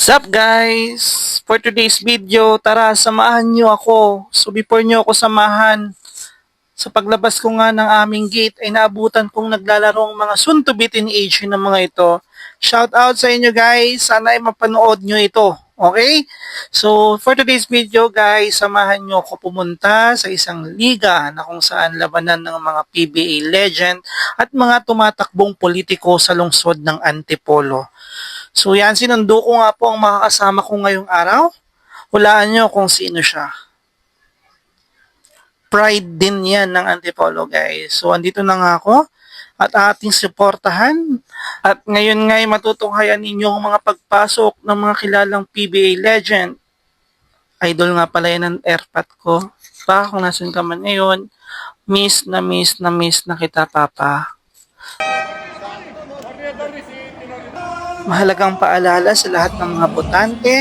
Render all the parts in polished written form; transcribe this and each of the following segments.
Sup guys? For today's video, tara samahan nyo ako. So before nyo ako samahan, sa paglabas ko nga ng aming gate ay naabutan kong naglalaro ang mga soon to be teenage ng mga ito. Shout out sa inyo guys, sana ay mapanood nyo ito. Okay? So for today's video guys, samahan nyo ako pumunta sa isang liga na kung saan labanan ng mga PBA legend at mga tumatakbong politiko sa lungsod ng Antipolo. So yan, sinundo ko nga po ang makakasama ko ngayong araw. Hulaan nyo kung sino siya. Pride din yan ng Antipolo guys. So andito na nga ako at ating suportahan. At ngayon nga'y matutunghayan ninyo ang mga pagpasok ng mga kilalang PBA legend. Idol nga pala yan ng airpot ko. Pa kung nasan ka man ngayon, miss na kita papa. Mahalagang paalala sa lahat ng mga botante,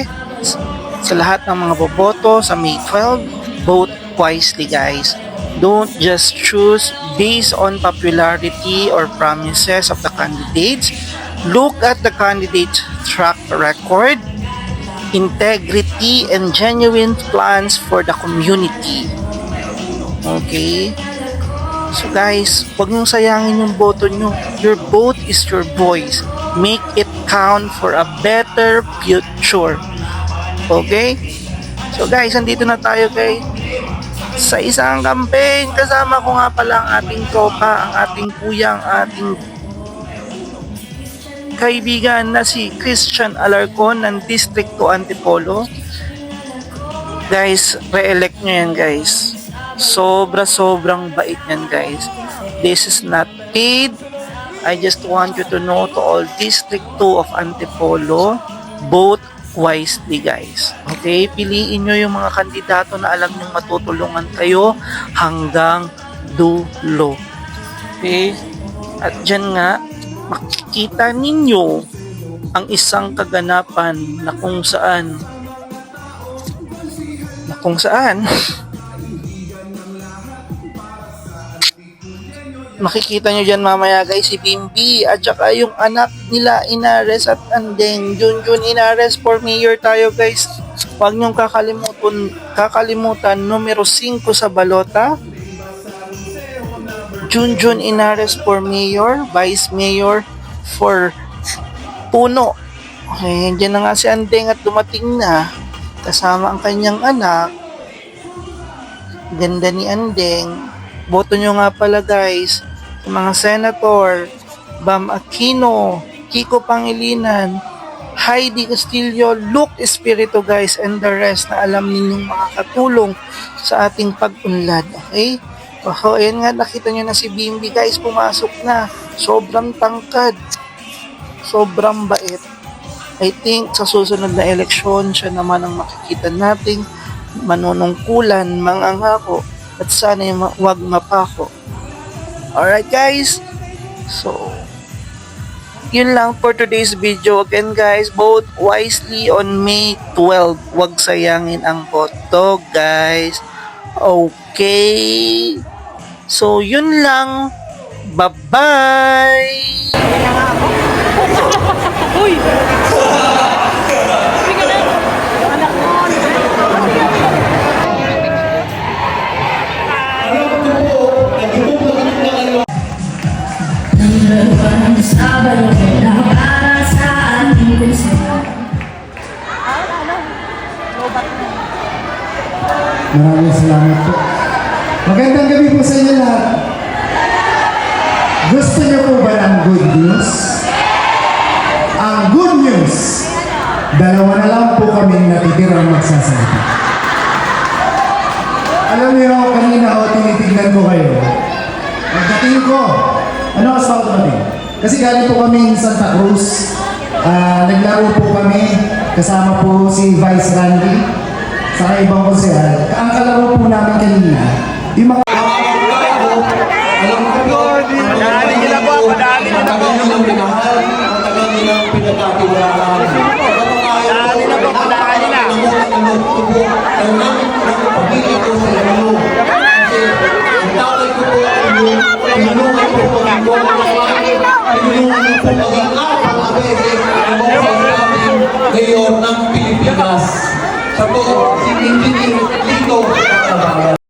sa lahat ng mga boboto sa May 12, vote wisely guys. Don't just choose based on popularity or promises of the candidates. Look at the candidate's track record, integrity, and genuine plans for the community. Okay? So guys, huwag niyong sayangin yung boto niyo. Your vote is your voice. Make it count for a better future. Okay? So guys, andito na tayo guys sa isang campaign. Kasama ko nga pala ang ating tropa, ang ating kuya, ang ating kaibigan na si Christian Alarcon ng District 2 Antipolo. Guys, re-elect nyo yan guys. Sobrang bait yan guys. This is not paid. I just want you to know to all District 2 of Antipolo, vote wisely guys. Okay? Piliin nyo yung mga kandidato na alam nyong matutulungan kayo hanggang dulo. Okay? At dyan nga, makikita ninyo ang isang kaganapan na kung saan makikita nyo dyan mamaya guys si Bimbi at saka yung anak nila Inares at Andeng. Junjun Inares for mayor tayo guys. Huwag nyong kakalimutan numero 5 sa balota. Junjun Inares for mayor, vice mayor for Puno. Okay, dyan na nga si Andeng at dumating na kasama ang kanyang anak. Ganda ni Andeng. Boto nyo nga pala guys sa mga senator, Bam Aquino, Kiko Pangilinan, Heidi Castillo, Luke Espiritu guys, and the rest na alam ninyong makakatulong sa ating pag-unlad. Okay? So, ayan nga, nakita nyo na si Bimbi guys, pumasok na. Sobrang tangkad. Sobrang bait. I think sa susunod na eleksyon, siya naman ang makikita nating manunungkulan, mangangako, at sana wag mapako. Alright guys, so yun lang for today's video. Again guys, vote wisely on May 12. Wag sayangin ang boto guys. Okay, so yun lang. Bye bye. Uy. Maraming salamat po. Magandang gabi po sa inyo lahat. Gusto niyo po ba ng good news? Ang good news, dalawa na lang po kaming natitirang magsasalita. Alam niyo, kanina tinitignan ko kayo. Pagdating ko, ano ang sa dumating? Kasi galing po kami Santa Cruz. Naglaro po kami, kasama po si Vice Randy, sa ibang konsehal. Ang kalaro po namin kanina, yung mga... Alam ko po, madali nila po, madali nila po. Matagal nilang pinahal, matagal nilang pinagkatiwalaan. Madali na po, madali na. Ng pagiging ko sa inyo. Kasi, ang tawag ko po, tinulungan po po ang mga tinulungan po pag-iingat ang mga mayor ng Sa to, si Engineer Lito Kabayan.